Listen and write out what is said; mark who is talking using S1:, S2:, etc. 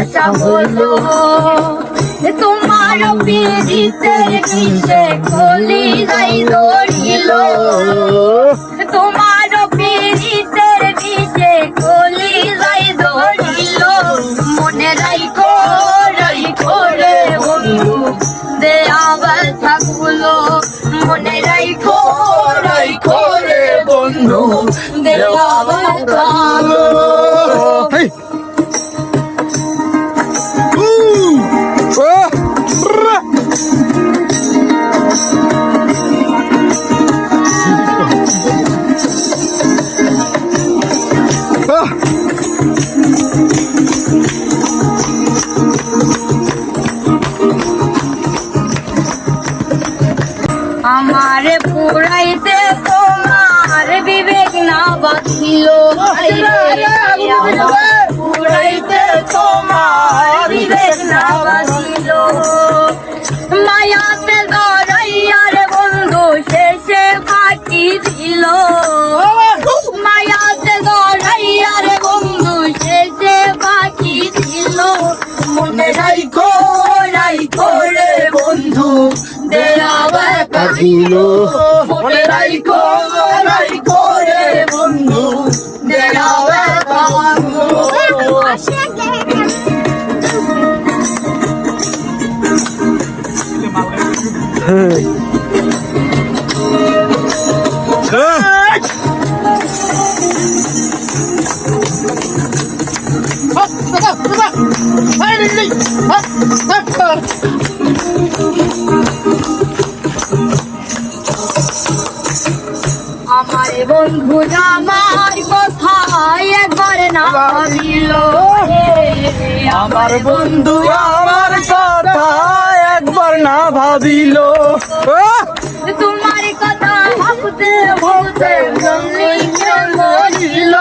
S1: ভাষা হলো তোমার পীড়িতের কিসে কলি নাই ধরিল তোমার পীড়িতের কিসে কলি নাই ধরিল মনে রাইখো রাইখো রে বন্ধু দেয়া ব্যথা গুলো মনে রাইখো রাইখো রে বন্ধু দেয়া ব্যথা আমারে পুরাইতে তোমার বিবেক না বাঁচিল পুরাইতে তোমার বিবেক না বাঁচিল মায়াতে ধরাইয়ার বন্ধু শেষে ফাঁকি দিল মায়াতে ধরাইয়ার বন্ধু শেষে ফাঁকি দিল মনে রাইখো রাইখো রে বন্ধু দেয়া দিল মনে রাইখো রাইখো রে বন্ধু দেয়া আমার বন্ধু আমার কথা একবার না ভাবিল
S2: আমার বন্ধু আমার কথা একবার না ভাবিল
S1: তোমার কথা ভাবতে ভাবতে মরিল